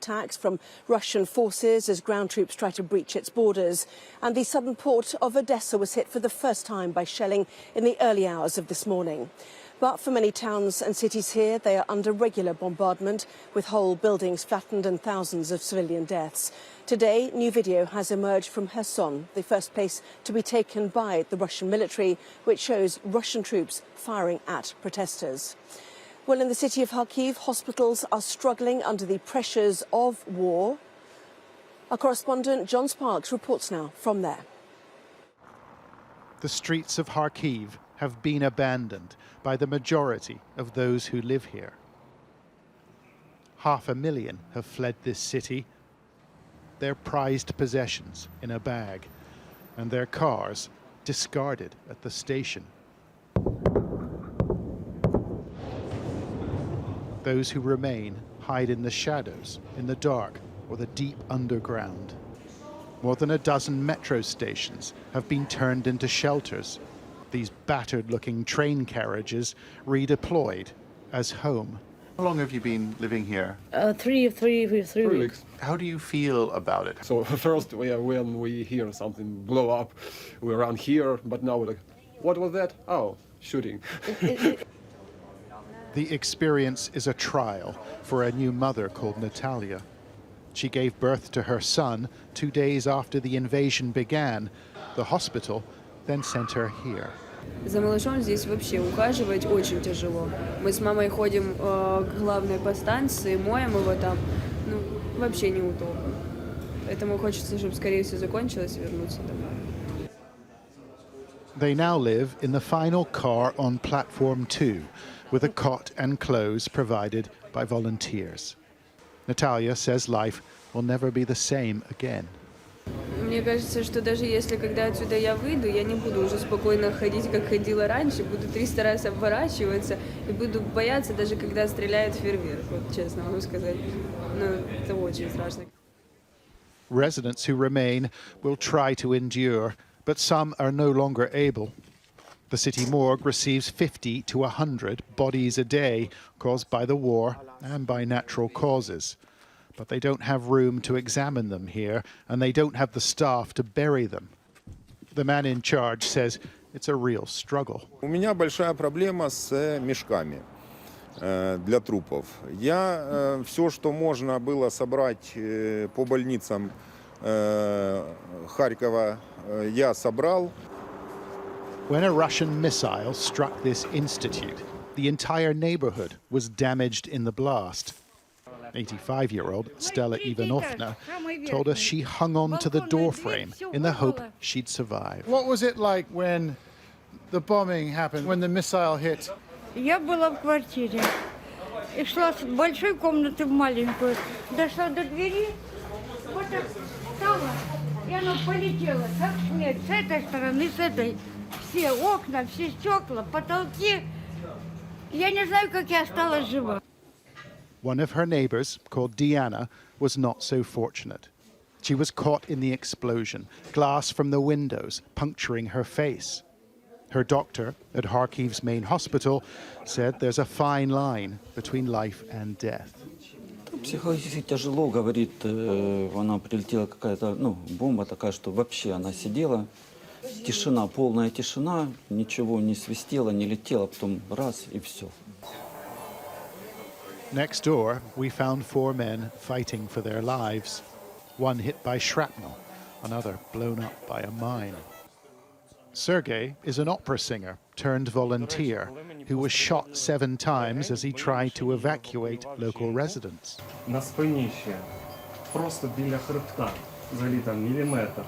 Attacks from Russian forces as ground troops try to breach its borders. And the southern port of Odessa was hit for the first time by shelling in the early hours of this morning. But for many towns and cities here, they are under regular bombardment, with whole buildings flattened and thousands of civilian deaths. Today, new video has emerged from Kherson, the first place to be taken by the Russian military, which shows Russian troops firing at protesters. Well, in the city of Kharkiv, hospitals are struggling under the pressures of war. Our correspondent John Sparks reports now from there. The streets of Kharkiv have been abandoned by the majority of those who live here. 500,000 have fled this city, their prized possessions in a bag, and their cars discarded at the station. Those who remain hide in the shadows, in the dark, or the deep underground. More than a dozen metro stations have been turned into shelters. These battered-looking train carriages redeployed as home. How long have you been living here? Three weeks. How do you feel about it? So first, when we hear something blow up, we run here, but now we're like, what was that? Oh, shooting. The experience is a trial for a new mother called Natalia. She gave birth to her son 2 days after the invasion began. The hospital then sent her here. За малышом здесь вообще ухаживать очень тяжело. Мы с мамой ходим к главной подстанции, моем его там. Ну, вообще неудобно. Поэтому хочется, чтобы скорее все закончилось и вернуться домой. They now live in the final car on platform 2, with a cot and clothes provided by volunteers. Natalia says life will never be the same again. Мне кажется, что даже если когда отсюда я выйду, я не буду уже спокойно ходить, как ходила раньше, буду 300 раз оборачиваться и буду бояться, даже когда стреляет фейерверк, вот честно могу сказать. Ну, это очень страшно. Residents who remain will try to endure, but some are no longer able. The city morgue receives 50 to 100 bodies a day caused by the war and by natural causes. But they don't have room to examine them here, and they don't have the staff to bury them. The man in charge says it's a real struggle. У меня большая проблема с мешками для трупов. Я все, что можно было собрать по больницам Харькова, я собрал. When a Russian missile struck this institute, the entire neighborhood was damaged in the blast. 85-year-old Stella Ivanovna told us she hung on to the doorframe in the hope she'd survive. What was it like when the bombing happened, when the missile hit? Я была в квартире и шла с большой комнаты в маленькую. Дошла до двери, вот так встала, и она полетела, как снег, с этой стороны, с этой. Все окна, все стекла, потолки. Я не знаю, как я осталась жива. One of her neighbors, called Diana, was not so fortunate. She was caught in the explosion, glass from the windows puncturing her face. Her doctor at Kharkiv's main hospital said there's a fine line between life and death. Психологически тяжело, говорит, она прилетела какая-то, бомба такая, что вообще она сидела. Тишина, полная тишина, ничего не свистело, не летело, потом раз и все. Next door, we found 4 men fighting for their lives. One hit by shrapnel, another blown up by a mine. Sergei is an opera singer turned volunteer who was shot 7 times as he tried to evacuate local residents. На спині ще, просто біля хребта, взагалі там міліметр.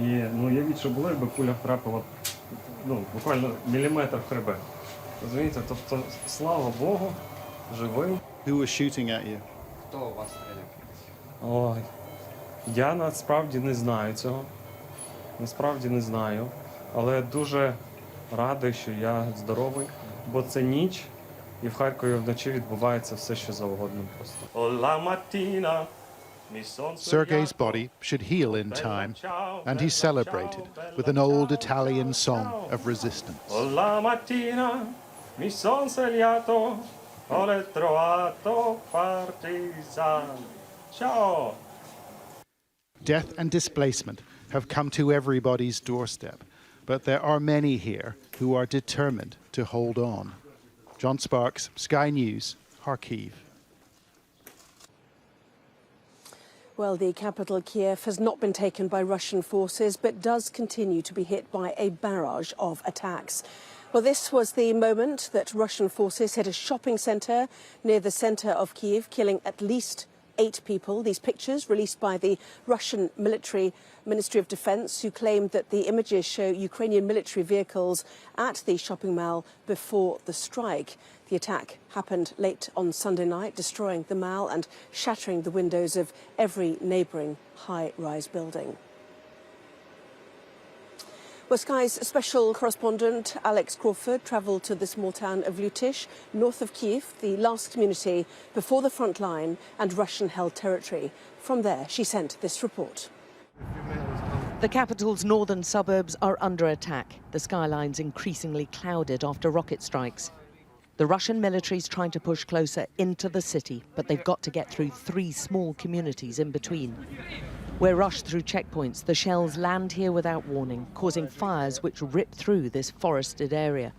І, я відчув було, якби куля втрапила, буквально міліметр в хребет. Розумієте, тобто, слава Богу, живим. Who was shooting at you? Хто у вас стріляв? Ой, я насправді не знаю цього. Насправді не знаю. Але дуже радий, що я здоровий, бо це ніч, і в Харкові вночі відбувається все, що завгодно просто. Sergei's body should heal in time, and he celebrated with an old Italian song of resistance. La mattina mi son svegliato, ho trovato partisan. Ciao! Death and displacement have come to everybody's doorstep, but there are many here who are determined to hold on. John Sparks, Sky News, Kharkiv. Well, the capital, Kyiv, has not been taken by Russian forces, but does continue to be hit by a barrage of attacks. Well, this was the moment that Russian forces hit a shopping centre near the centre of Kyiv, killing at least 8 people. These pictures released by the Russian Ministry of Defence, who claimed that the images show Ukrainian military vehicles at the shopping mall before the strike. The attack happened late on Sunday night, destroying the mall and shattering the windows of every neighbouring high-rise building. Well, Sky's special correspondent Alex Crawford travelled to the small town of Lutish, north of Kyiv, the last community before the front line and Russian-held territory. From there, she sent this report. The capital's northern suburbs are under attack. The skyline's increasingly clouded after rocket strikes. The Russian military's trying to push closer into the city, but they've got to get through 3 small communities in between. We're rushed through checkpoints. The shells land here without warning, causing fires which rip through this forested area.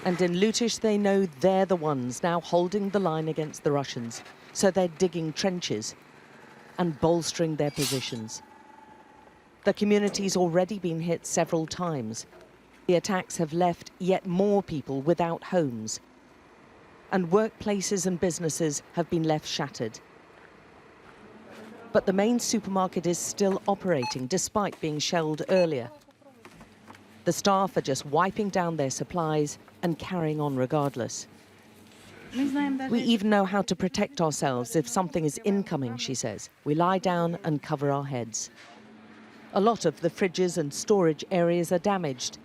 And in Lutish, they know they're the ones now holding the line against the Russians. So they're digging trenches and bolstering their positions. The community's already been hit several times. The attacks have left yet more people without homes. And workplaces and businesses have been left shattered. But the main supermarket is still operating despite being shelled earlier. The staff are just wiping down their supplies and carrying on regardless. We even know how to protect ourselves if something is incoming, she says. We lie down and cover our heads. A lot of the fridges and storage areas are damaged.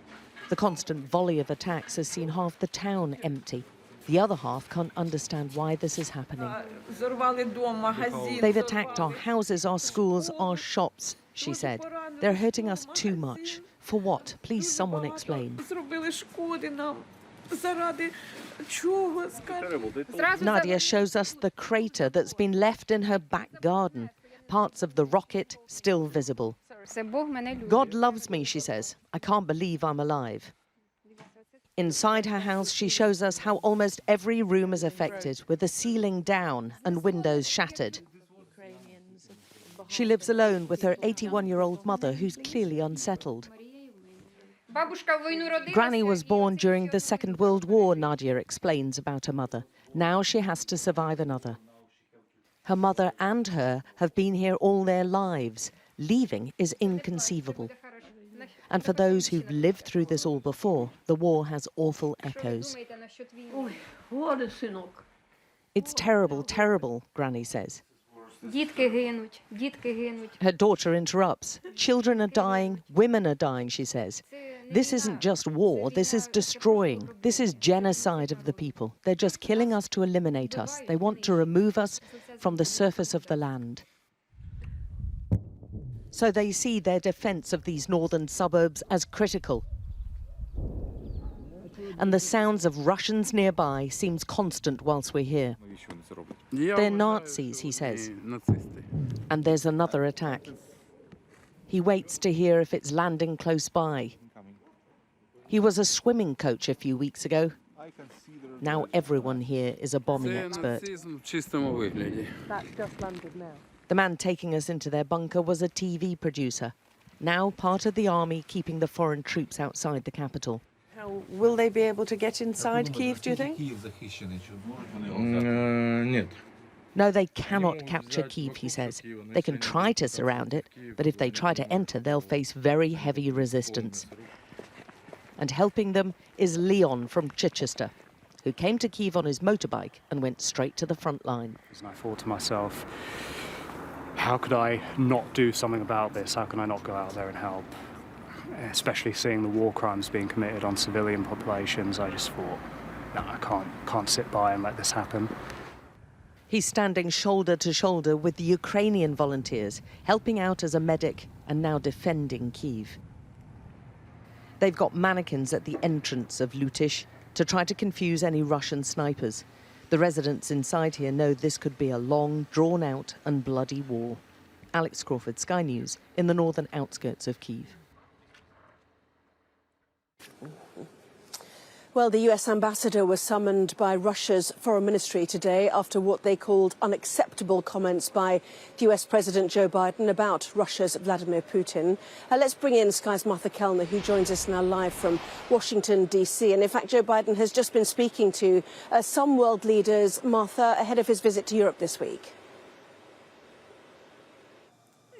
The constant volley of attacks has seen half the town empty. The other half can't understand why this is happening. They've attacked our houses, our schools, our shops, she said. They're hurting us too much. For what? Please, someone explain. Nadia shows us the crater that's been left in her back garden. Parts of the rocket still visible. God loves me, she says. I can't believe I'm alive. Inside her house, she shows us how almost every room is affected, with the ceiling down and windows shattered. She lives alone with her 81-year-old mother, who's clearly unsettled. Granny was born during the Second World War, Nadia explains about her mother. Now she has to survive another. Her mother and her have been here all their lives. Leaving is inconceivable. And for those who've lived through this all before, the war has awful echoes. It's terrible, terrible, Granny says. Her daughter interrupts. Children are dying, women are dying, she says. This isn't just war, this is destroying. This is genocide of the people. They're just killing us to eliminate us. They want to remove us from the surface of the land. So they see their defence of these northern suburbs as critical. And the sounds of Russians nearby seems constant whilst we're here. They're Nazis, he says. And there's another attack. He waits to hear if it's landing close by. He was a swimming coach a few weeks ago. Now everyone here is a bombing expert. That just landed now. The man taking us into their bunker was a TV producer, now part of the army keeping the foreign troops outside the capital. How will they be able to get inside Kyiv, do you think? No, they cannot capture Kyiv, he says. They can try to surround it, but if they try to enter, they'll face very heavy resistance. And helping them is Leon from Chichester, who came to Kyiv on his motorbike and went straight to the front line. I thought to myself, how could I not do something about this? How can I not go out there and help? Especially seeing the war crimes being committed on civilian populations, I just thought, no, I can't sit by and let this happen. He's standing shoulder to shoulder with the Ukrainian volunteers, helping out as a medic and now defending Kyiv. They've got mannequins at the entrance of Lutish to try to confuse any Russian snipers. The residents inside here know this could be a long, drawn-out and bloody war. Alex Crawford, Sky News, in the northern outskirts of Kyiv. Well, the US ambassador was summoned by Russia's foreign ministry today after what they called unacceptable comments by US President Joe Biden about Russia's Vladimir Putin. Let's bring in Sky's Martha Kellner, who joins us now live from Washington, D.C. And in fact, Joe Biden has just been speaking to some world leaders, Martha, ahead of his visit to Europe this week.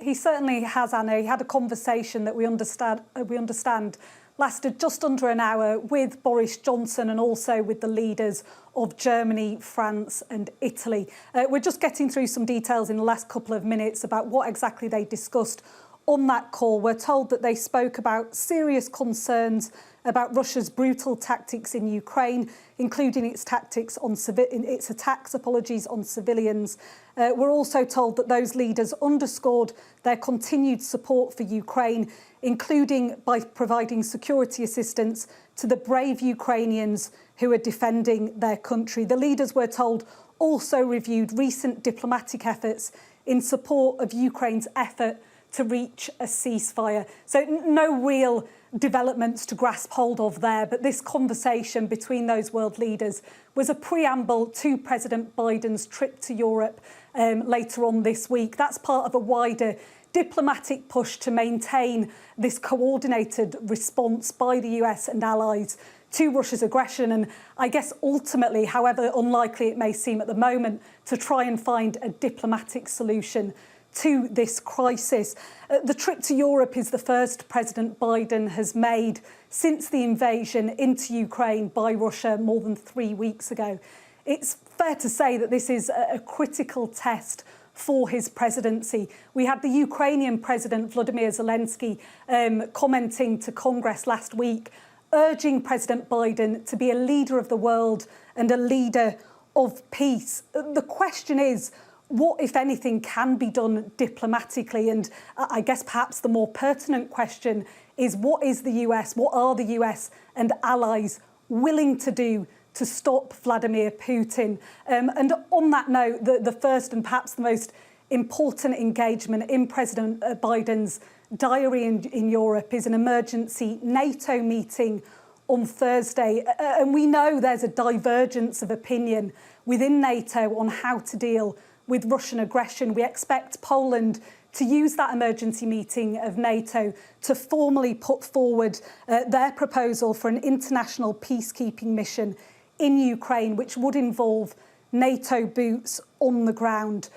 He certainly has, Anna. He had a conversation that we understand lasted just under an hour with Boris Johnson and also with the leaders of Germany, France and Italy. We're just getting through some details in the last couple of minutes about what exactly they discussed on that call. We're told that they spoke about serious concerns about Russia's brutal tactics in Ukraine, including its attacks on civilians. We're also told that those leaders underscored their continued support for Ukraine, including by providing security assistance to the brave Ukrainians who are defending their country. The leaders, we're told, also reviewed recent diplomatic efforts in support of Ukraine's effort to reach a ceasefire. So no real developments to grasp hold of there, but this conversation between those world leaders was a preamble to President Biden's trip to Europe later on this week. That's part of a wider diplomatic push to maintain this coordinated response by the US and allies to Russia's aggression and, I guess, ultimately, however unlikely it may seem at the moment, to try and find a diplomatic solution to this crisis. The trip to Europe is the first President Biden has made since the invasion into Ukraine by Russia more than 3 weeks ago. It's fair to say that this is a critical test for his presidency. We had the Ukrainian President Volodymyr Zelensky commenting to Congress last week, urging President Biden to be a leader of the world and a leader of peace. The question is, what, if anything, can be done diplomatically? And I guess perhaps the more pertinent question is, what is the US, what are the US and allies willing to do to stop Vladimir Putin? And on that note, the first and perhaps the most important engagement in President Biden's diary in Europe is an emergency NATO meeting on Thursday. And we know there's a divergence of opinion within NATO on how to deal with Russian aggression. We expect Poland to use that emergency meeting of NATO to formally put forward their proposal for an international peacekeeping mission in Ukraine, which would involve NATO boots on the ground.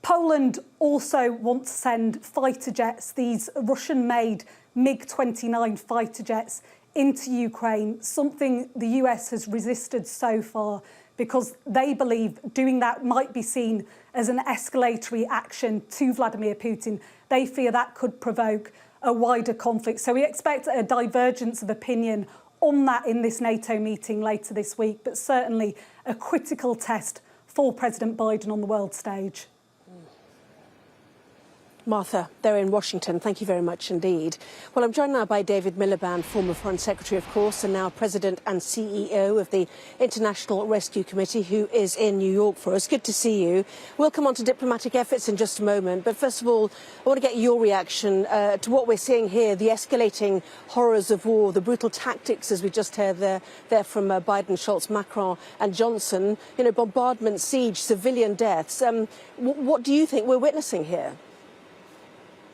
Poland also wants to send fighter jets, these Russian-made MiG-29 fighter jets, into Ukraine, something the US has resisted so far because they believe doing that might be seen as an escalatory action to Vladimir Putin. They fear that could provoke a wider conflict. So we expect a divergence of opinion on that in this NATO meeting later this week, but certainly a critical test for President Biden on the world stage. Martha, they're in Washington. Thank you very much indeed. Well, I'm joined now by David Miliband, former Foreign Secretary, of course, and now President and CEO of the International Rescue Committee, who is in New York for us. Good to see you. We'll come on to diplomatic efforts in just a moment. But first of all, I want to get your reaction to what we're seeing here, the escalating horrors of war, the brutal tactics, as we just heard there from Biden, Scholz, Macron and Johnson, you know, bombardment, siege, civilian deaths. What do you think we're witnessing here?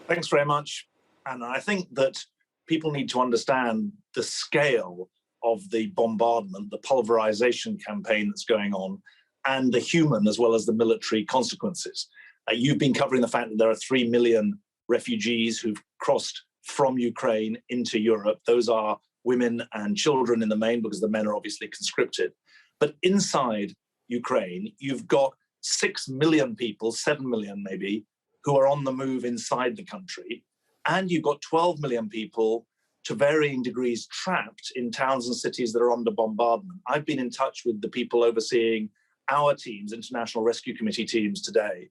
Thanks very much, Anna. I think that people need to understand the scale of the bombardment, the pulverization campaign that's going on, and the human as well as the military consequences. You've been covering the fact that there are 3 million refugees who've crossed from Ukraine into Europe. Those are women and children in the main, because the men are obviously conscripted. But inside Ukraine, you've got 6 million people, 7 million maybe, who are on the move inside the country. And you've got 12 million people to varying degrees trapped in towns and cities that are under bombardment. I've been in touch with the people overseeing our teams, International Rescue Committee teams today,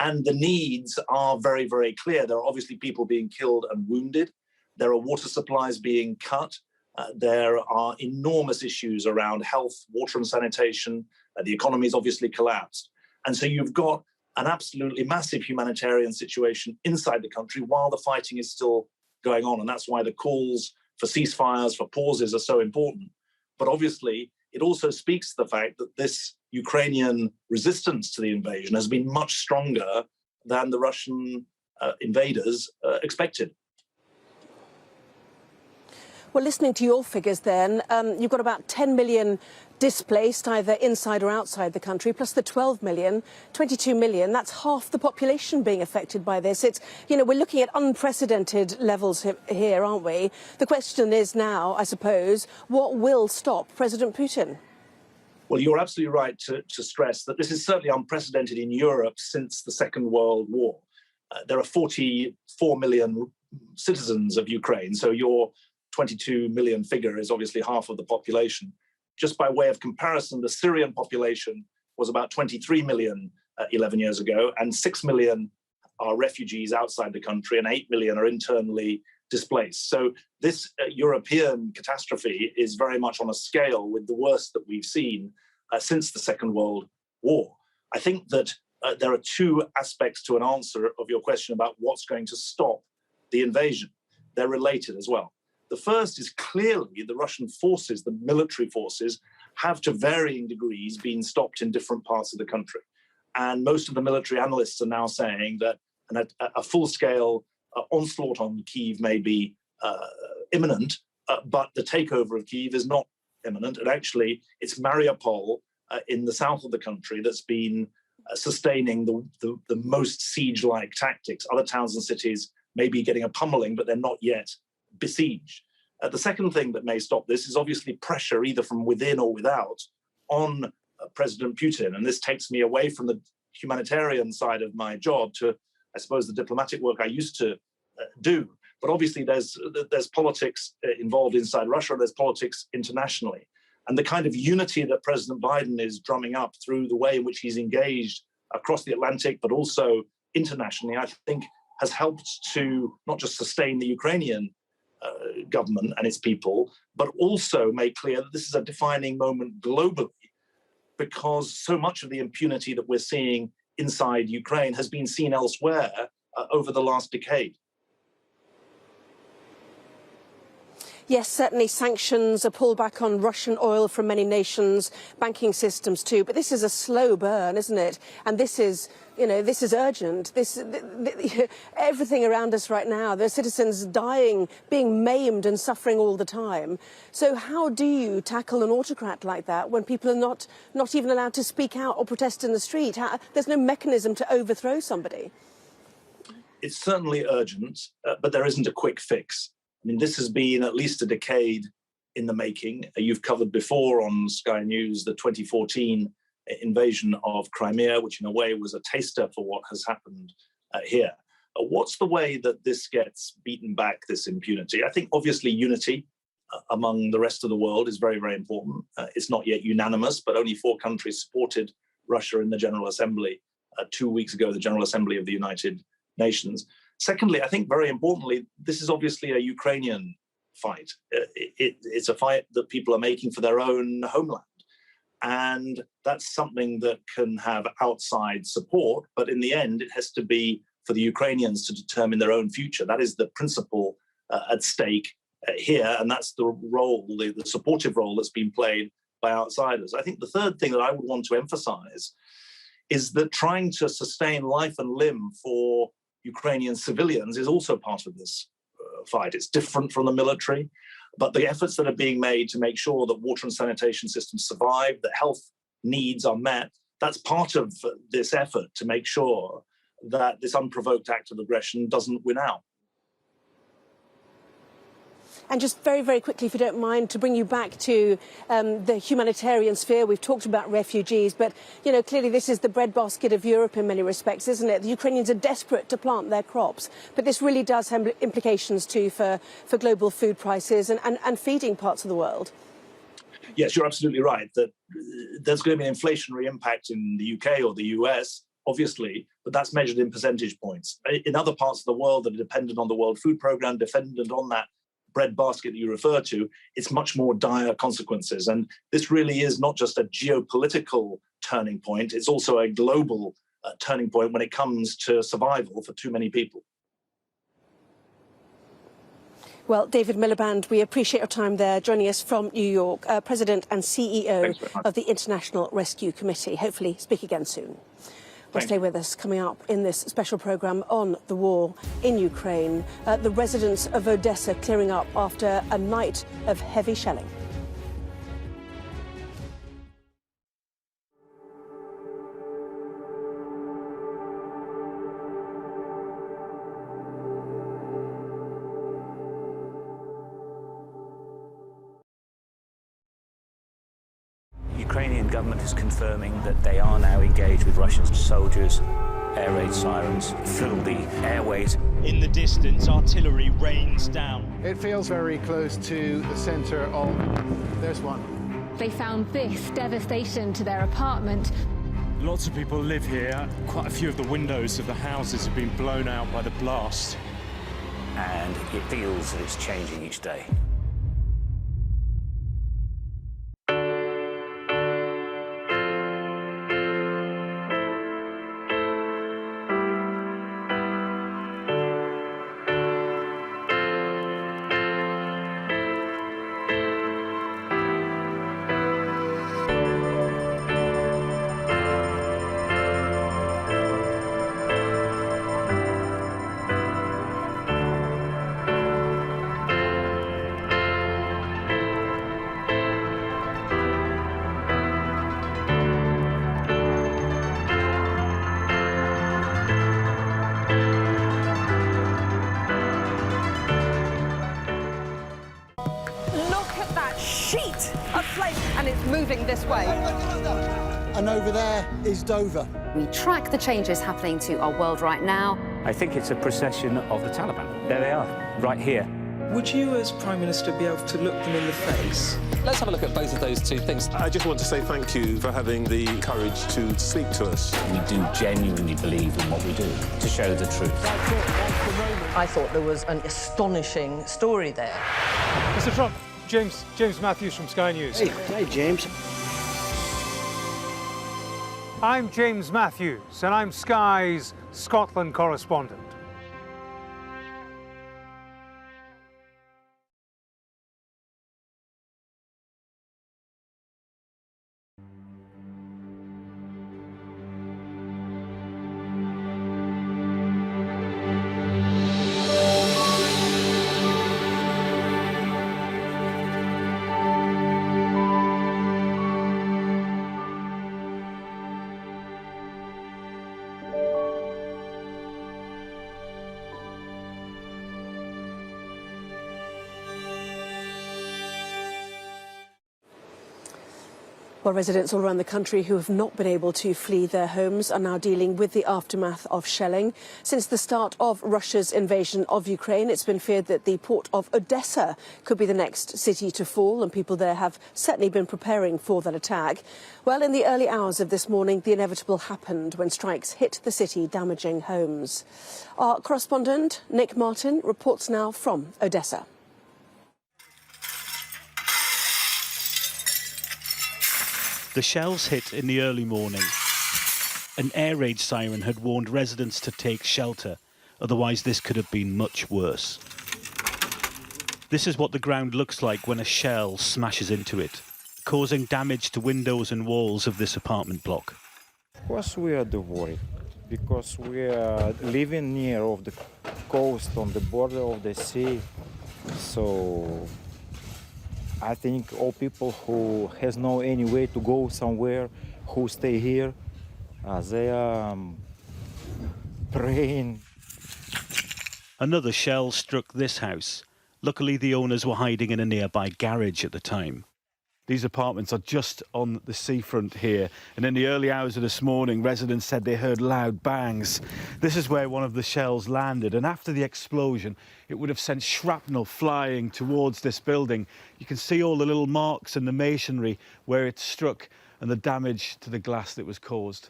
and the needs are very, very clear. There are obviously people being killed and wounded. There are water supplies being cut. There are enormous issues around health, water and sanitation. The economy's obviously collapsed. And so you've got an absolutely massive humanitarian situation inside the country while the fighting is still going on. And that's why the calls for ceasefires, for pauses are so important. But obviously, it also speaks to the fact that this Ukrainian resistance to the invasion has been much stronger than the Russian invaders expected. Well, listening to your figures then, you've got about 10 million displaced, either inside or outside the country, plus the 12 million, 22 million. That's half the population being affected by this. It's, you know, we're looking at unprecedented levels here, aren't we? The question is now, I suppose, what will stop President Putin? Well, you're absolutely right to stress that this is certainly unprecedented in Europe since the Second World War. There are 44 million citizens of Ukraine, so your 22 million figure is obviously half of the population. Just by way of comparison, the Syrian population was about 23 million 11 years ago, and 6 million are refugees outside the country, and 8 million are internally displaced. So this European catastrophe is very much on a scale with the worst that we've seen since the Second World War. I think that there are two aspects to an answer of your question about what's going to stop the invasion. They're related as well. The first is clearly the Russian forces, the military forces, have to varying degrees been stopped in different parts of the country. And most of the military analysts are now saying that a full-scale onslaught on Kyiv may be imminent, but the takeover of Kyiv is not imminent. And actually, it's Mariupol in the south of the country that's been sustaining the most siege-like tactics. Other towns and cities may be getting a pummeling, but they're not yet besieged. The second thing that may stop this is obviously pressure, either from within or without, on President Putin. And this takes me away from the humanitarian side of my job to, I suppose, the diplomatic work I used to do. But obviously there's politics involved inside Russia, there's politics internationally. And the kind of unity that President Biden is drumming up through the way in which he's engaged across the Atlantic, but also internationally, I think has helped to not just sustain the Ukrainian government and its people, but also make clear that this is a defining moment globally, because so much of the impunity that we're seeing inside Ukraine has been seen elsewhere over the last decade. Yes, certainly sanctions, a pullback on Russian oil from many nations, banking systems too. But this is a slow burn, isn't it? And this is, you know, this is urgent. Everything around us right now, there are citizens dying, being maimed and suffering all the time. So how do you tackle an autocrat like that when people are not even allowed to speak out or protest in the street? There's no mechanism to overthrow somebody. It's certainly urgent, but there isn't a quick fix. I mean, this has been at least a decade in the making. You've covered before on Sky News the 2014 invasion of Crimea, which in a way was a taster for what has happened here. What's the way that this gets beaten back, this impunity? I think obviously unity among the rest of the world is very, very important. It's not yet unanimous, but only 4 countries supported Russia in the General Assembly 2 weeks ago, the General Assembly of the United Nations. Secondly, I think very importantly, this is obviously a Ukrainian fight. It's a fight that people are making for their own homeland. And that's something that can have outside support, but in the end, it has to be for the Ukrainians to determine their own future. That is the principle at stake here, and that's the role, the supportive role that's been played by outsiders. I think the third thing that I would want to emphasize is that trying to sustain life and limb for Ukrainian civilians is also part of this fight. It's different from the military, but the efforts that are being made to make sure that water and sanitation systems survive, that health needs are met, that's part of this effort to make sure that this unprovoked act of aggression doesn't win out. And just very, very quickly, if you don't mind, to bring you back to the humanitarian sphere. We've talked about refugees, but, you know, clearly this is the breadbasket of Europe in many respects, isn't it? The Ukrainians are desperate to plant their crops, but this really does have implications too for global food prices and feeding parts of the world. Yes, you're absolutely right that there's going to be an inflationary impact in the UK or the US, obviously, but that's measured in percentage points. In other parts of the world that are dependent on the World Food Programme, dependent on that breadbasket that you refer to, it's much more dire consequences. And this really is not just a geopolitical turning point, it's also a global turning point when it comes to survival for too many people. Well, David Miliband, we appreciate your time there, joining us from New York, President and CEO of the International Rescue Committee. Hopefully speak again soon. Well, stay with us. Coming up in this special programme on the war in Ukraine, the residents of Odessa clearing up after a night of heavy shelling. The Ukrainian government is confirming that they are now engaged with Russian soldiers. Air raid sirens fill the airways. In the distance, artillery rains down. It feels very close to the centre of... There's one. They found this devastation to their apartment. Lots of people live here. Quite a few of the windows of the houses have been blown out by the blast. And it feels that it's changing each day. And it's moving this way. And over there is Dover. We track the changes happening to our world right now. I think it's a procession of the Taliban. There they are, right here. Would you, as Prime Minister, be able to look them in the face? Let's have a look at both of those two things. I just want to say thank you for having the courage to speak to us. We do genuinely believe in what we do, to show the truth. I thought there was an astonishing story there. Mr. Trump, James Matthews from Sky News. Hey, James. I'm James Matthews, and I'm Sky's Scotland correspondent. Well, residents all around the country who have not been able to flee their homes are now dealing with the aftermath of shelling. Since the start of Russia's invasion of Ukraine, it's been feared that the port of Odessa could be the next city to fall, and people there have certainly been preparing for that attack. Well, in the early hours of this morning, the inevitable happened when strikes hit the city, damaging homes. Our correspondent, Nick Martin, reports now from Odessa. The shells hit in the early morning. An air raid siren had warned residents to take shelter, otherwise this could have been much worse. This is what the ground looks like when a shell smashes into it, causing damage to windows and walls of this apartment block. Of course we are worried, because we are living near of the coast, on the border of the sea, so I think all people who has no any way to go somewhere, who stay here, they are praying. Another shell struck this house. Luckily, the owners were hiding in a nearby garage at the time. These apartments are just on the seafront here, and in the early hours of this morning, residents said they heard loud bangs. This is where one of the shells landed, and after the explosion, it would have sent shrapnel flying towards this building. You can see all the little marks in the masonry where it struck and the damage to the glass that was caused.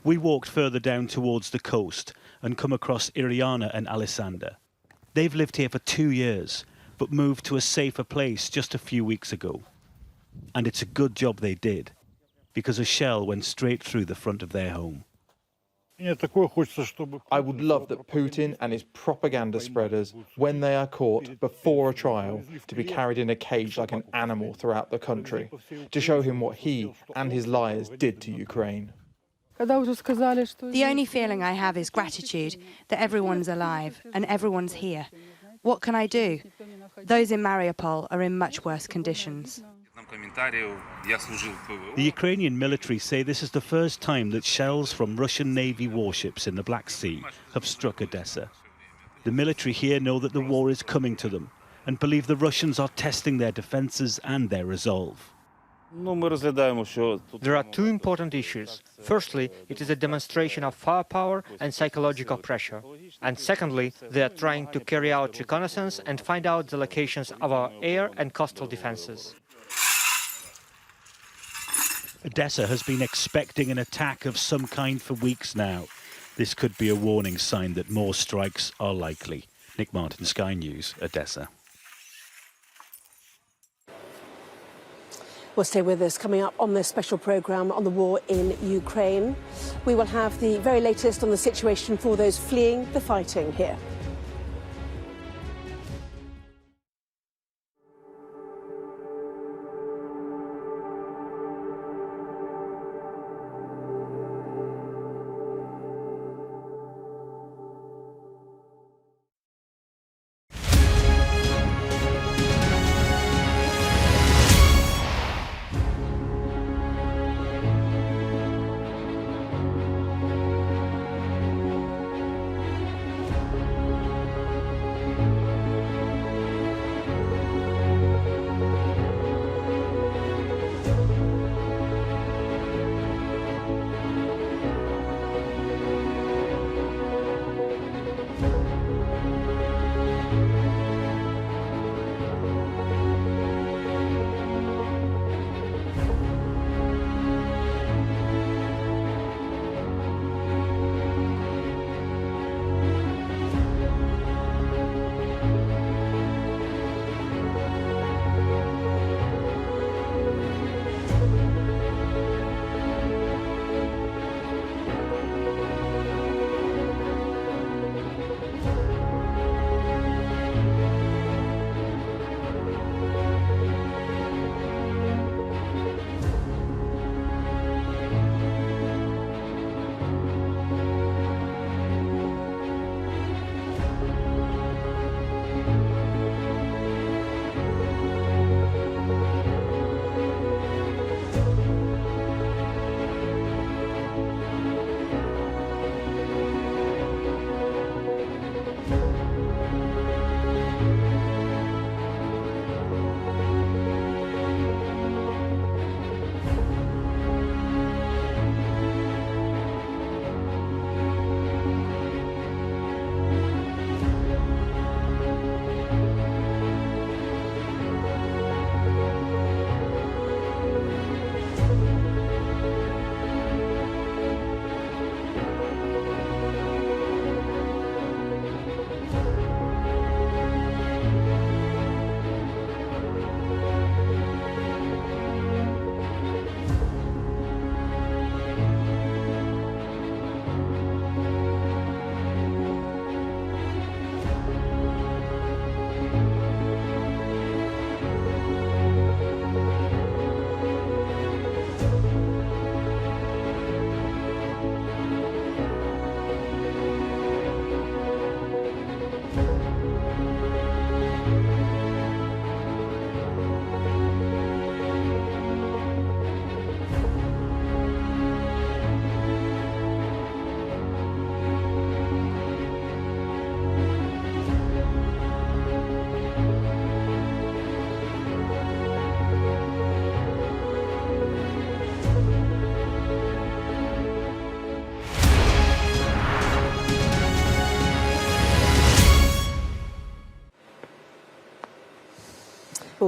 We walked further down towards the coast and come across Iriana and Alessandra. They've lived here for 2 years, but moved to a safer place just a few weeks ago. And it's a good job they did, because a shell went straight through the front of their home. I would love that Putin and his propaganda spreaders, when they are caught before a trial, to be carried in a cage like an animal throughout the country, to show him what he and his liars did to Ukraine. The only feeling I have is gratitude that everyone's alive and everyone's here. What can I do? Those in Mariupol are in much worse conditions. The Ukrainian military say this is the first time that shells from Russian Navy warships in the Black Sea have struck Odessa. The military here know that the war is coming to them and believe the Russians are testing their defences and their resolve. There are two important issues. Firstly, it is a demonstration of firepower and psychological pressure. And secondly, they are trying to carry out reconnaissance and find out the locations of our air and coastal defences. Odessa has been expecting an attack of some kind for weeks now. This could be a warning sign that more strikes are likely. Nick Martin, Sky News, Odessa. Well, stay with us. Coming up on this special programme on the war in Ukraine, we will have the very latest on the situation for those fleeing the fighting here.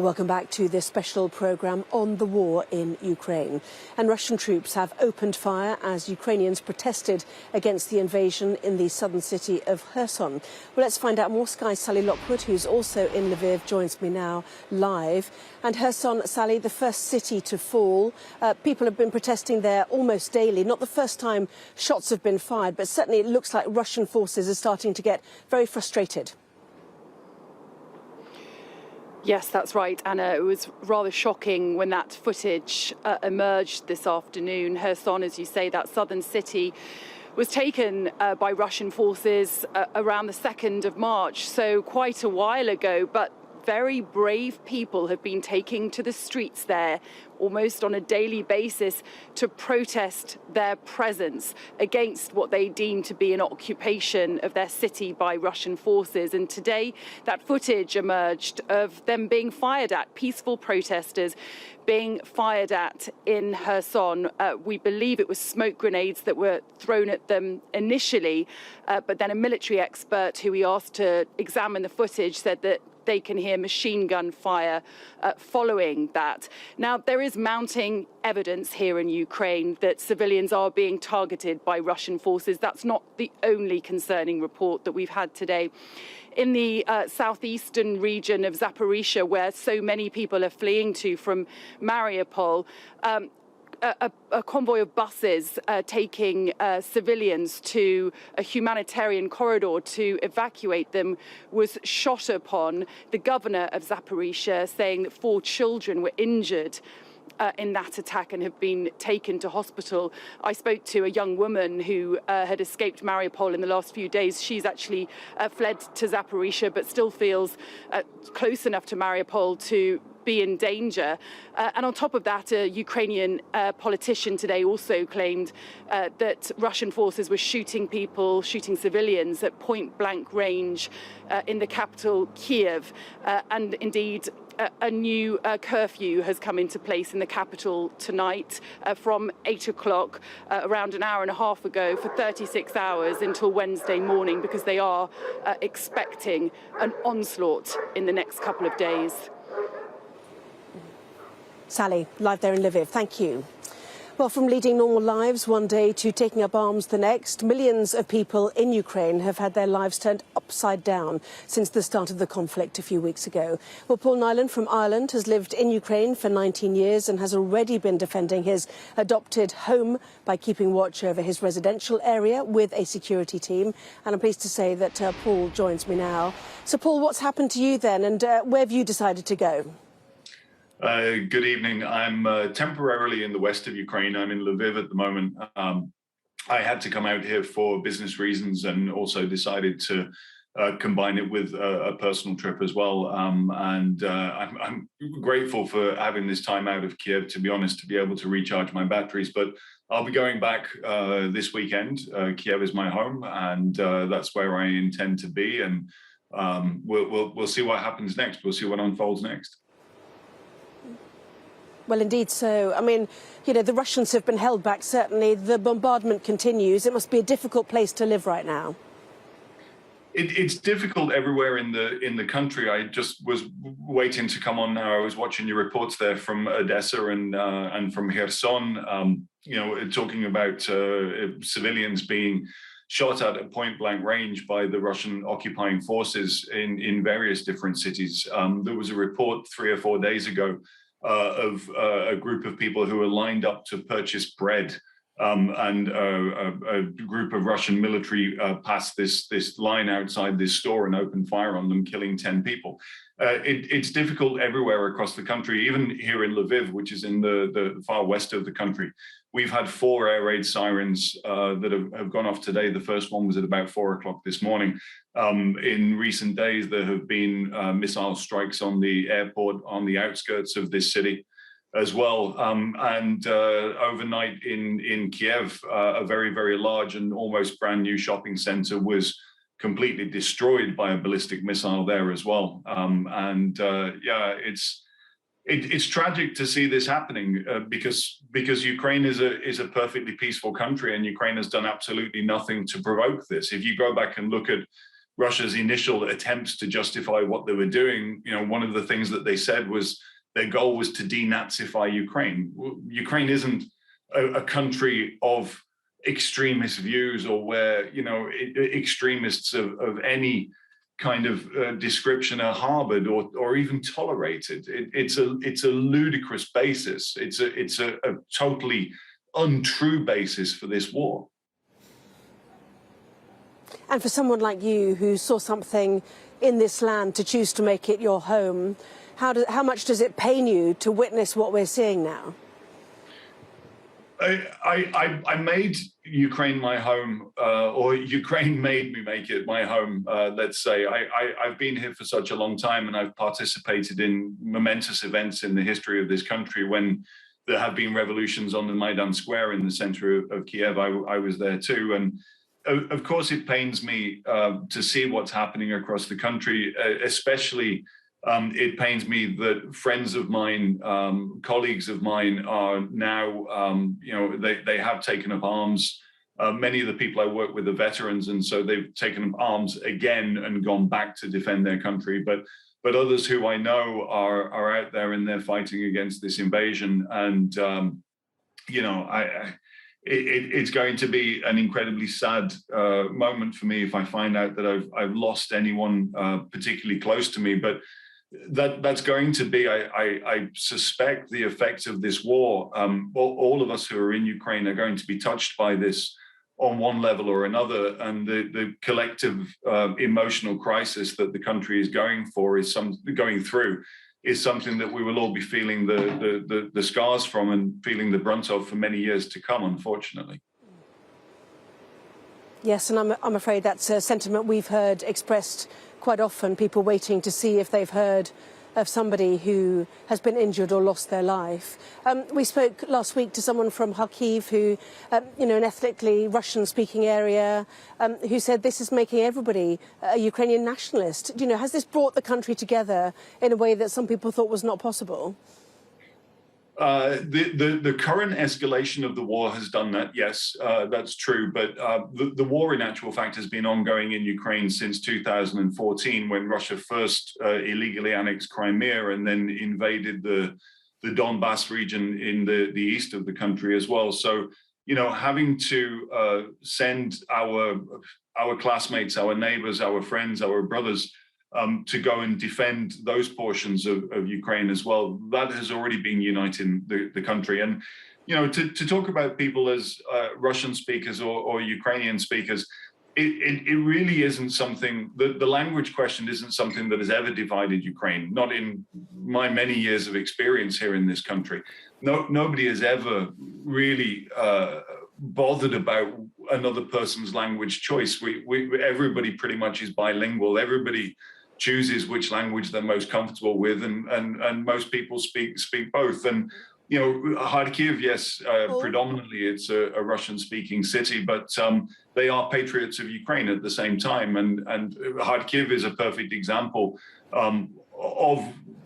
Well, welcome back to this special programme on the war in Ukraine. And Russian troops have opened fire as Ukrainians protested against the invasion in the southern city of Kherson. Well, let's find out more. Sky's Sally Lockwood, who's also in Lviv, joins me now live. And Kherson, Sally, the first city to fall. People have been protesting there almost daily. Not the first time shots have been fired, but certainly it looks like Russian forces are starting to get very frustrated. Yes, that's right, Anna. It was rather shocking when that footage emerged this afternoon. Kherson, as you say, that southern city, was taken by Russian forces around the 2nd of March, so quite a while ago. But very brave people have been taking to the streets there almost on a daily basis to protest their presence against what they deem to be an occupation of their city by Russian forces. And today that footage emerged of them being fired at, peaceful protesters being fired at in Kherson. We believe it was smoke grenades that were thrown at them initially, but then a military expert who we asked to examine the footage said that they can hear machine gun fire following that. Now, there is mounting evidence here in Ukraine that civilians are being targeted by Russian forces. That's not the only concerning report that we've had today. In the southeastern region of Zaporizhia, where so many people are fleeing to from Mariupol, a convoy of buses taking civilians to a humanitarian corridor to evacuate them was shot upon. The governor of Zaporizhia saying that 4 children were injured in that attack and have been taken to hospital. I spoke to a young woman who had escaped Mariupol in the last few days. She's actually fled to Zaporizhia but still feels close enough to Mariupol to be in danger. And on top of that, a Ukrainian politician today also claimed that Russian forces were shooting people, shooting civilians at point-blank range in the capital, Kyiv. And indeed, a new curfew has come into place in the capital tonight from 8 o'clock, around an hour and a half ago, for 36 hours until Wednesday morning, because they are expecting an onslaught in the next couple of days. Sally, live there in Lviv. Thank you. Well, from leading normal lives one day to taking up arms the next, millions of people in Ukraine have had their lives turned upside down since the start of the conflict a few weeks ago. Well, Paul Nyland from Ireland has lived in Ukraine for 19 years and has already been defending his adopted home by keeping watch over his residential area with a security team. And I'm pleased to say that Paul joins me now. So, Paul, what's happened to you then, and where have you decided to go? Good evening. I'm temporarily in the west of Ukraine. I'm in Lviv at the moment. I had to come out here for business reasons and also decided to combine it with a personal trip as well. I'm grateful for having this time out of Kiev, to be honest, to be able to recharge my batteries. But I'll be going back this weekend. Kiev is my home, and that's where I intend to be. And we'll see what happens next. We'll see what unfolds next. Well, indeed so. I mean, you know, the Russians have been held back, certainly. The bombardment continues. It must be a difficult place to live right now. It's difficult everywhere in the country. I just was waiting to come on now. I was watching your reports there from Odessa and from Kherson, you know, talking about civilians being shot at point-blank range by the Russian occupying forces in various different cities. There was a report 3 or 4 days ago of a group of people who were lined up to purchase bread, and a group of Russian military passed this line outside this store and opened fire on them, killing 10 people. It's difficult everywhere across the country, even here in Lviv, which is in the far west of the country. We've had 4 air raid sirens that have gone off today. The first one was at about 4 o'clock this morning. In recent days, there have been missile strikes on the airport on the outskirts of this city as well. And overnight in Kiev, a very, very large and almost brand new shopping center was completely destroyed by a ballistic missile there as well. Yeah, it's tragic to see this happening because Ukraine is a perfectly peaceful country, and Ukraine has done absolutely nothing to provoke this. If you go back and look at Russia's initial attempts to justify what they were doing, one of the things that they said was their goal was to denazify Ukraine. Ukraine isn't a country of extremist views or where, extremists of any kind of description are harbored or even tolerated. It's a ludicrous basis. It's a totally untrue basis for this war. And for someone like you who saw something in this land to choose to make it your home, how much does it pain you to witness what we're seeing now? I made Ukraine my home, or Ukraine made me make it my home, let's say. I've been here for such a long time, and I've participated in momentous events in the history of this country. When there have been revolutions on the Maidan Square in the center of Kyiv, I was there too. And of course, it pains me to see what's happening across the country, especially it pains me that friends of mine, colleagues of mine are now, they have taken up arms. Many of the people I work with are veterans, and so they've taken up arms again and gone back to defend their country. But others who I know are out there and they're fighting against this invasion. And, it's going to be an incredibly sad moment for me if I find out that I've lost anyone particularly close to me. But that's going to be, I suspect, the effect of this war. All of us who are in Ukraine are going to be touched by this on one level or another, and the collective emotional crisis that the country is going through is something that we will all be feeling the scars from and feeling the brunt of for many years to come, unfortunately. Yes, and I'm afraid that's a sentiment we've heard expressed quite often, people waiting to see if they've heard of somebody who has been injured or lost their life. We spoke last week to someone from Kharkiv who, an ethnically Russian-speaking area, who said this is making everybody a Ukrainian nationalist. Has this brought the country together in a way that some people thought was not possible? The current escalation of the war has done that, yes, that's true. But the war, in actual fact, has been ongoing in Ukraine since 2014, when Russia first illegally annexed Crimea and then invaded the Donbass region in the east of the country as well. So, having to send our classmates, our neighbors, our friends, our brothers to go and defend those portions of Ukraine as well, that has already been uniting the country. And, to talk about people as Russian speakers or Ukrainian speakers, it really isn't something, the language question isn't something that has ever divided Ukraine, not in my many years of experience here in this country. Nobody has ever really bothered about another person's language choice. Everybody pretty much is bilingual. Everybody chooses which language they're most comfortable with, and most people speak both. And Kharkiv, yes, predominantly it's a Russian-speaking city, but they are patriots of Ukraine at the same time. And Kharkiv is a perfect example of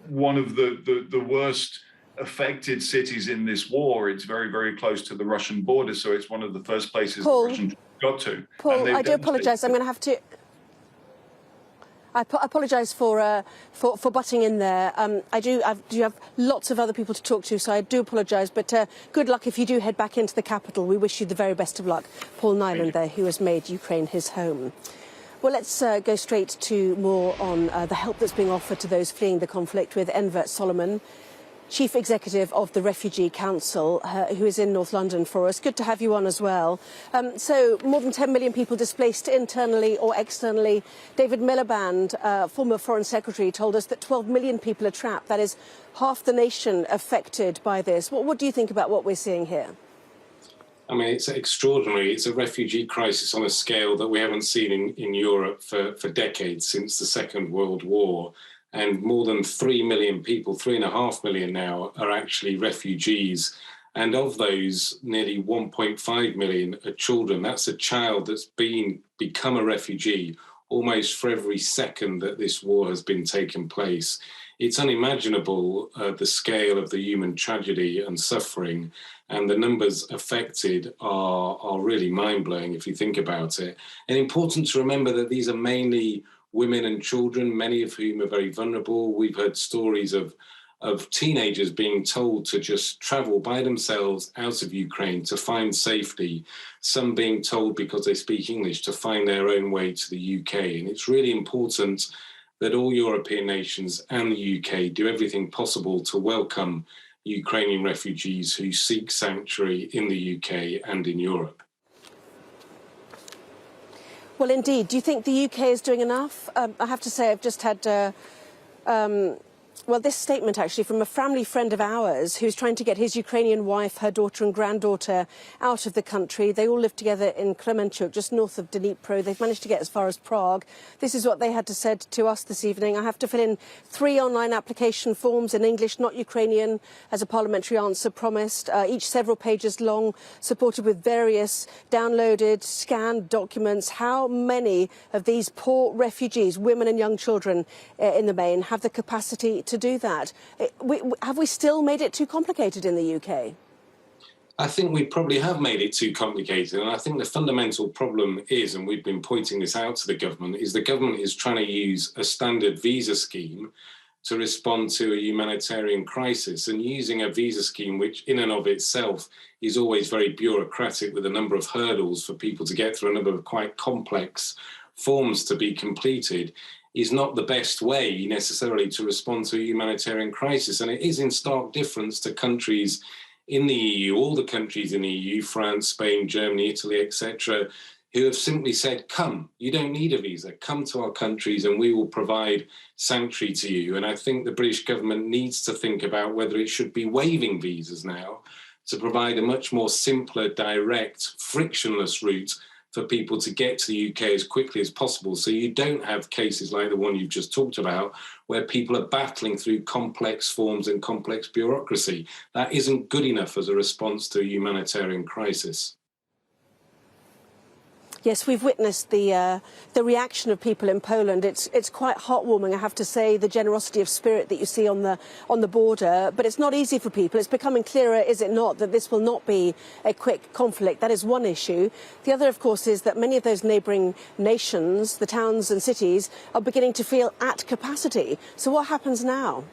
one of the worst affected cities in this war. It's very, very close to the Russian border, so it's one of the first places the Russians got to. Paul, I do apologise. I'm going to have to. I apologise for butting in there. I do have lots of other people to talk to, so I do apologise. But good luck if you do head back into the capital. We wish you the very best of luck. Paul Nyland there, who has made Ukraine his home. Well, let's go straight to more on the help that's being offered to those fleeing the conflict with Enver Solomon, Chief Executive of the Refugee Council, who is in North London for us. Good to have you on as well. So more than 10 million people displaced internally or externally. David Miliband, former Foreign Secretary, told us that 12 million people are trapped. That is half the nation affected by this. What do you think about what we're seeing here? I mean, it's extraordinary. It's a refugee crisis on a scale that we haven't seen in Europe for decades, since the Second World War. And more than 3 million people, 3.5 million now, are actually refugees. And of those, nearly 1.5 million are children. That's a child that's become a refugee almost for every second that this war has been taking place. It's unimaginable, the scale of the human tragedy and suffering. And the numbers affected are really mind-blowing if you think about it. And important to remember that these are mainly women and children, many of whom are very vulnerable. We've heard stories of teenagers being told to just travel by themselves out of Ukraine to find safety, some being told because they speak English to find their own way to the UK. And it's really important that all European nations and the UK do everything possible to welcome Ukrainian refugees who seek sanctuary in the UK and in Europe. Well, indeed. Do you think the UK is doing enough? I have to say, I've just had well, this statement actually from a family friend of ours who's trying to get his Ukrainian wife, her daughter and granddaughter out of the country. They all live together in Kremenchuk, just north of Dnipro. They've managed to get as far as Prague. This is what they had to say to us this evening. I have to fill in 3 online application forms in English, not Ukrainian, as a parliamentary answer promised, each several pages long, supported with various downloaded, scanned documents. How many of these poor refugees, women and young children in the main, have the capacity to do that? Have we still made it too complicated in the UK? I think we probably have made it too complicated, and I think the fundamental problem is, and we've been pointing this out to the government, is the government is trying to use a standard visa scheme to respond to a humanitarian crisis, and using a visa scheme which in and of itself is always very bureaucratic with a number of hurdles for people to get through, a number of quite complex forms to be completed, is not the best way necessarily to respond to a humanitarian crisis. And it is in stark difference to countries in the EU, all the countries in the EU, France, Spain, Germany, Italy, etc., who have simply said, come, you don't need a visa, come to our countries and we will provide sanctuary to you. And I think the British government needs to think about whether it should be waiving visas now to provide a much more simpler, direct, frictionless route for people to get to the UK as quickly as possible, so you don't have cases like the one you've just talked about, where people are battling through complex forms and complex bureaucracy. That isn't good enough as a response to a humanitarian crisis. Yes, we've witnessed the reaction of people in Poland. It's quite heartwarming, I have to say, the generosity of spirit that you see on the border. But it's not easy for people. It's becoming clearer, is it not, that this will not be a quick conflict. That is one issue. The other, of course, is that many of those neighbouring nations, the towns and cities, are beginning to feel at capacity. So what happens now?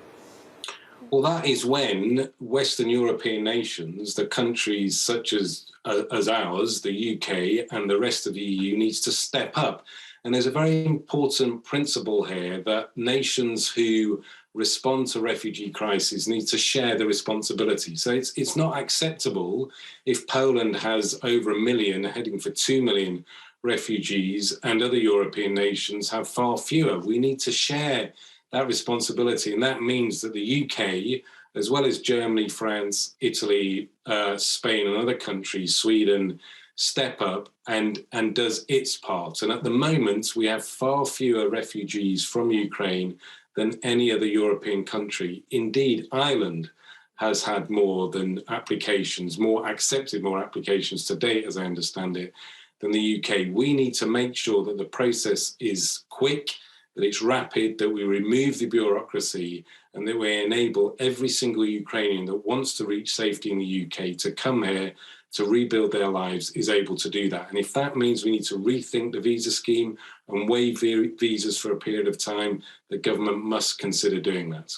Well, that is when Western European nations, the countries such as ours, the UK and the rest of the EU, needs to step up. And there's a very important principle here that nations who respond to refugee crises need to share the responsibility. So it's not acceptable if Poland has over 1 million, heading for 2 million refugees, and other European nations have far fewer. We need to share that responsibility, and that means that the UK, as well as Germany, France, Italy, Spain and other countries, Sweden, step up and does its part. And at the moment, we have far fewer refugees from Ukraine than any other European country. Indeed, Ireland has had more applications to date, as I understand it, than the UK. We need to make sure that the process is quick, that it's rapid, that we remove the bureaucracy, and that we enable every single Ukrainian that wants to reach safety in the UK to come here to rebuild their lives is able to do that. And if that means we need to rethink the visa scheme and waive visas for a period of time, the government must consider doing that.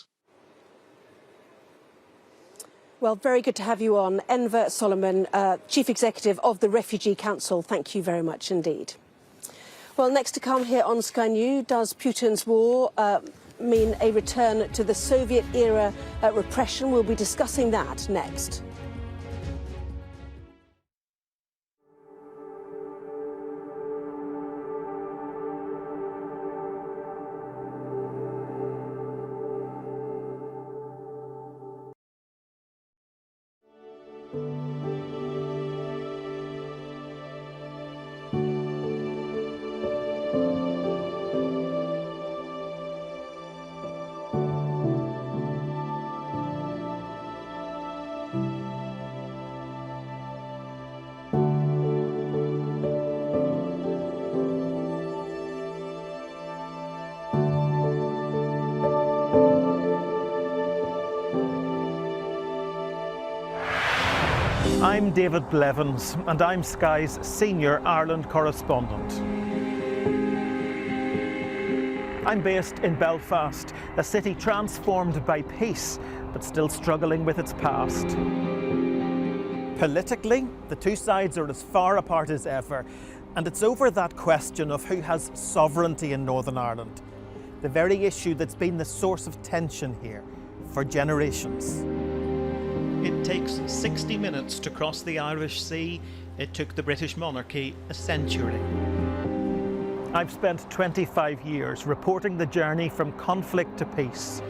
Well, very good to have you on. Enver Solomon, Chief Executive of the Refugee Council. Thank you very much indeed. Well, next to come here on Sky News, does Putin's war mean a return to the Soviet-era repression? We'll be discussing that next. I'm David Blevins, and I'm Sky's senior Ireland correspondent. I'm based in Belfast, a city transformed by peace, but still struggling with its past. Politically, the two sides are as far apart as ever, and it's over that question of who has sovereignty in Northern Ireland, the very issue that's been the source of tension here for generations. It takes 60 minutes to cross the Irish Sea. It took the British monarchy a century. I've spent 25 years reporting the journey from conflict to peace.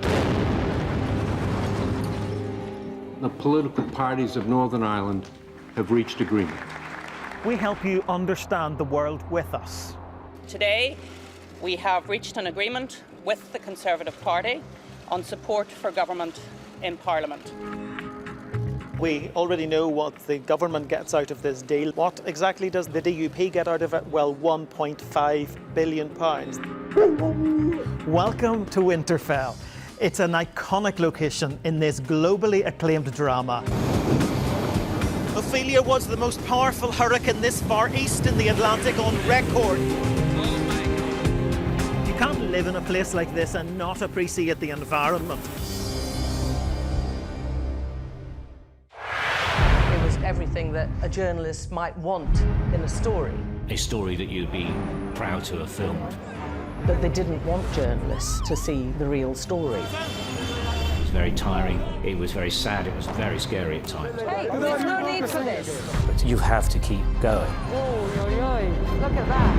The political parties of Northern Ireland have reached agreement. We help you understand the world with us. Today, we have reached an agreement with the Conservative Party on support for government in Parliament. We already know what the government gets out of this deal. What exactly does the DUP get out of it? Well, £1.5 billion. Welcome to Winterfell. It's an iconic location in this globally acclaimed drama. Ophelia was the most powerful hurricane this far east in the Atlantic on record. You can't live in a place like this and not appreciate the environment. Everything that a journalist might want in a story. A story that you'd be proud to have filmed. But they didn't want journalists to see the real story. It was very tiring, it was very sad, it was very scary at times. Hey, there's no need for this. But you have to keep going. Oh, look at that.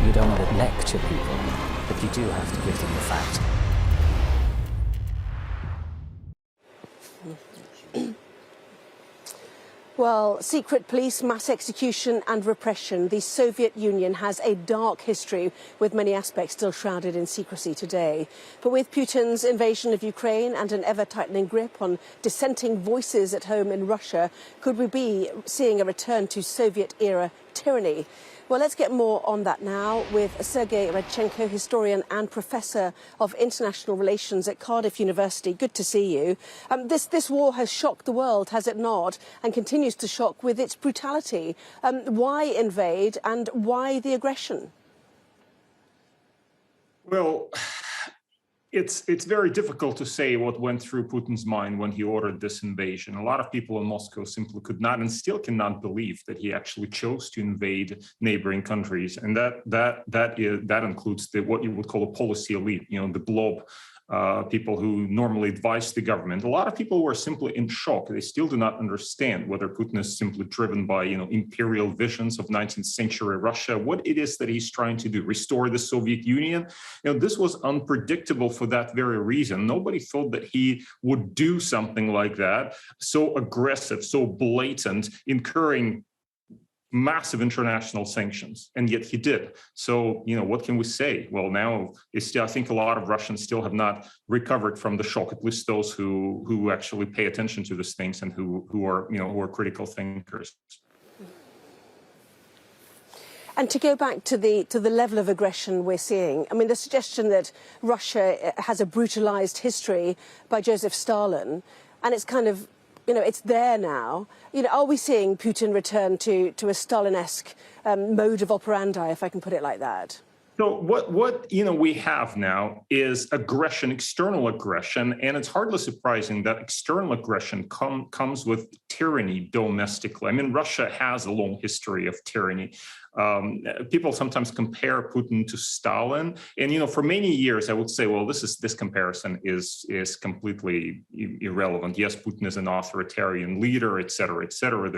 You don't want to lecture people, but you do have to give them the facts. Well, secret police, mass execution and repression. The Soviet Union has a dark history with many aspects still shrouded in secrecy today. But with Putin's invasion of Ukraine and an ever-tightening grip on dissenting voices at home in Russia, could we be seeing a return to Soviet-era tyranny? Well, let's get more on that now with Sergei Radchenko, historian and professor of international relations at Cardiff University. Good to see you. This war has shocked the world, has it not, and continues to shock with its brutality. Why invade and why the aggression? Well, it's very difficult to say what went through Putin's mind when he ordered this invasion. A lot of people in Moscow simply could not and still cannot believe that he actually chose to invade neighboring countries, and that includes what you would call a policy elite, the blob. People who normally advise the government. A lot of people were simply in shock. They still do not understand whether Putin is simply driven by, imperial visions of 19th century Russia, what it is that he's trying to do, restore the Soviet Union. This was unpredictable for that very reason. Nobody thought that he would do something like that, so aggressive, so blatant, incurring massive international sanctions, and yet he did. So, what can we say? Well, now I think a lot of Russians still have not recovered from the shock, at least those who actually pay attention to these things and who are critical thinkers. And to go back to the level of aggression we're seeing, I mean, the suggestion that Russia has a brutalized history by Joseph Stalin, and it's kind of, it's there now. Are we seeing Putin return to a Stalin-esque mode of operandi, if I can put it like that? So what we have now is aggression, external aggression, and it's hardly surprising that external aggression comes with tyranny domestically. I mean, Russia has a long history of tyranny. People sometimes compare Putin to Stalin, and for many years I would say, well, this comparison is completely irrelevant. Yes, Putin is an authoritarian leader, et cetera, et cetera.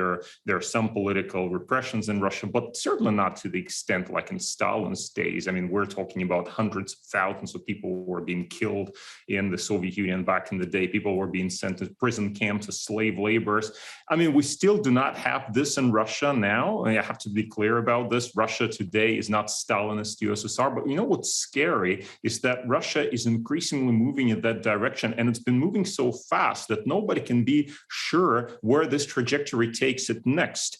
There are some political repressions in Russia, but certainly not to the extent like in Stalin's days. I mean, we're talking about hundreds of thousands of people who were being killed in the Soviet Union back in the day. People were being sent to prison camps as slave laborers. I mean, we still do not have this in Russia now. I have to be clear about this. Russia today is not Stalinist USSR, but what's scary is that Russia is increasingly moving in that direction, and it's been moving so fast that nobody can be sure where this trajectory takes it next.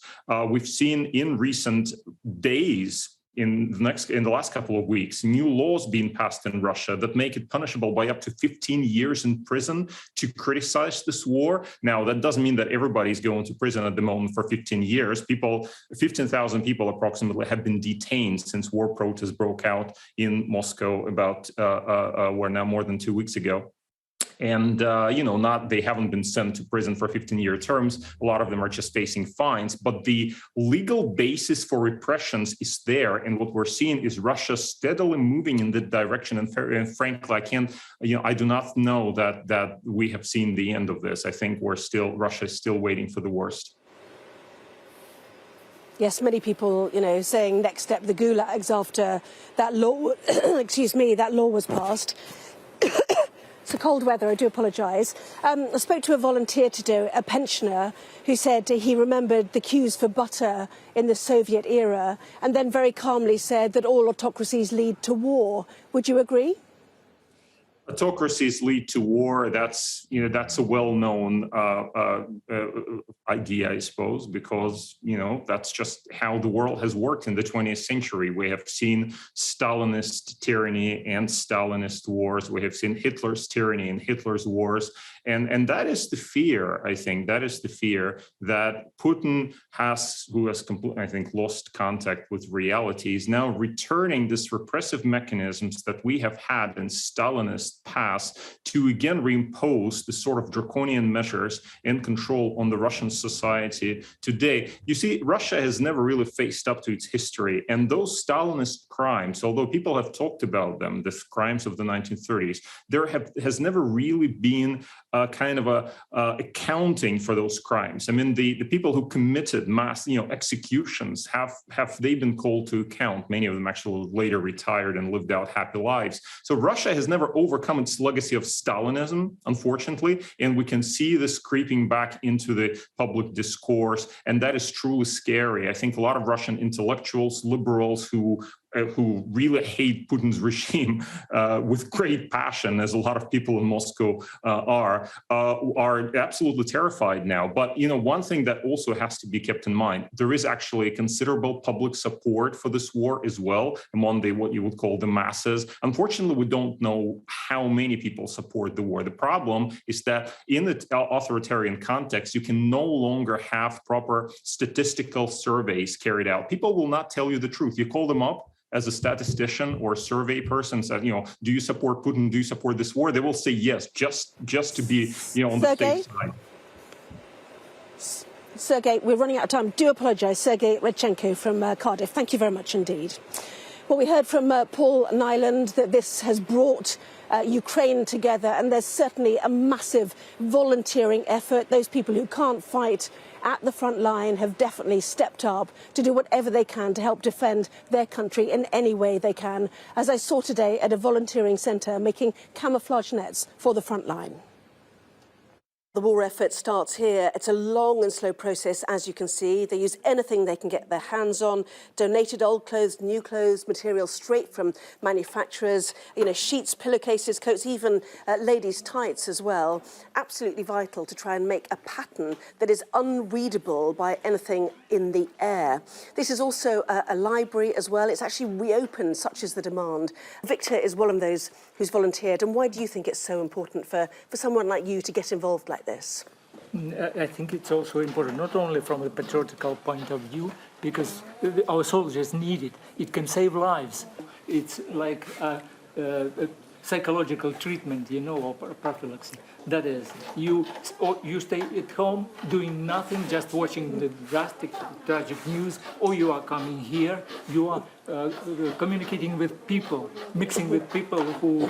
We've seen in recent days in the last couple of weeks, new laws being passed in Russia that make it punishable by up to 15 years in prison to criticize this war. Now, that doesn't mean that everybody's going to prison at the moment for 15 years. 15,000 people approximately have been detained since war protests broke out in Moscow about, now more than 2 weeks ago. And, they haven't been sent to prison for 15-year terms. A lot of them are just facing fines. But the legal basis for repressions is there. And what we're seeing is Russia steadily moving in that direction. And frankly, I do not know that we have seen the end of this. I think Russia is still waiting for the worst. Yes, many people, saying next step, the gulags after that law, that law was passed. It's cold weather, I do apologise. I spoke to a volunteer today, a pensioner, who said he remembered the queues for butter in the Soviet era and then very calmly said that all autocracies lead to war. Would you agree? Autocracies lead to war. That's a well-known idea, I suppose, because that's just how the world has worked in the 20th century. We have seen Stalinist tyranny and Stalinist wars. We have seen Hitler's tyranny and Hitler's wars, and that is the fear. I think that is the fear that Putin who has completely, I think, lost contact with reality, is now returning this repressive mechanisms that we have had in Stalinist past to again reimpose the sort of draconian measures and control on the Russian society today. You see, Russia has never really faced up to its history, and those Stalinist crimes, although people have talked about them, the crimes of the 1930s, there has never really been accounting for those crimes. I mean, the people who committed mass, executions, have they been called to account? Many of them actually later retired and lived out happy lives. So Russia has never overcome its legacy of Stalinism, unfortunately, and we can see this creeping back into the public discourse, and that is truly scary. I think a lot of Russian intellectuals, liberals who really hate Putin's regime with great passion, as a lot of people in Moscow are absolutely terrified now. But one thing that also has to be kept in mind, there is actually considerable public support for this war as well among what you would call the masses. Unfortunately, we don't know how many people support the war. The problem is that in the authoritarian context, you can no longer have proper statistical surveys carried out. People will not tell you the truth. You call them up as a statistician or a survey person, said, do you support Putin? Do you support this war? They will say yes, just to be, on the safe side. Sergei, we're running out of time. Do apologise, Sergei Redchenko from Cardiff. Thank you very much indeed. Well, we heard from Paul Nyland that this has brought Ukraine together, and there's certainly a massive volunteering effort. Those people who can't fight at the front line have definitely stepped up to do whatever they can to help defend their country in any way they can, as I saw today at a volunteering centre making camouflage nets for the front line. The war effort starts here. It's a long and slow process, as you can see. They use anything they can get their hands on, donated old clothes, new clothes, material straight from manufacturers, sheets, pillowcases, coats, even ladies' tights as well. Absolutely vital to try and make a pattern that is unreadable by anything in the air. This is also a library as well. It's actually reopened, such is the demand. Victor is one of those who's volunteered. And why do you think it's so important for someone like you to get involved like this? I think it's also important, not only from a patriotical point of view, because our soldiers need it. It can save lives. It's like a psychological treatment, or prophylaxis. That is, you stay at home doing nothing, just watching the drastic, tragic news, or you are coming here, you are communicating with people, mixing with people who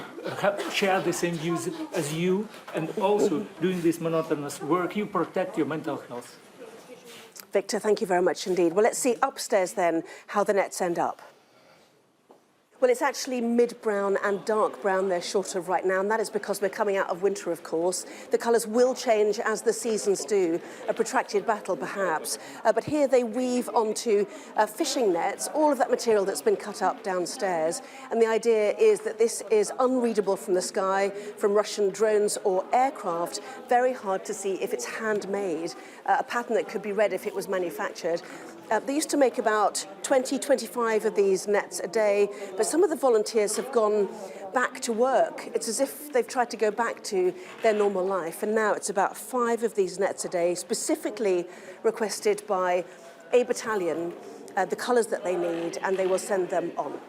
share the same views as you, and also doing this monotonous work, you protect your mental health. Victor, thank you very much indeed. Well, let's see upstairs then how the nets end up. Well, it's actually mid-brown and dark brown they're short of right now, and that is because we're coming out of winter, of course. The colours will change as the seasons do, a protracted battle perhaps. But here they weave onto fishing nets, all of that material that's been cut up downstairs. And the idea is that this is unreadable from the sky, from Russian drones or aircraft. Very hard to see if it's handmade, a pattern that could be read if it was manufactured. They used to make about 25 of these nets a day, but some of the volunteers have gone back to work. It's as if they've tried to go back to their normal life, and now it's about 5 of these nets a day, specifically requested by a battalion, the colours that they need, and they will send them on.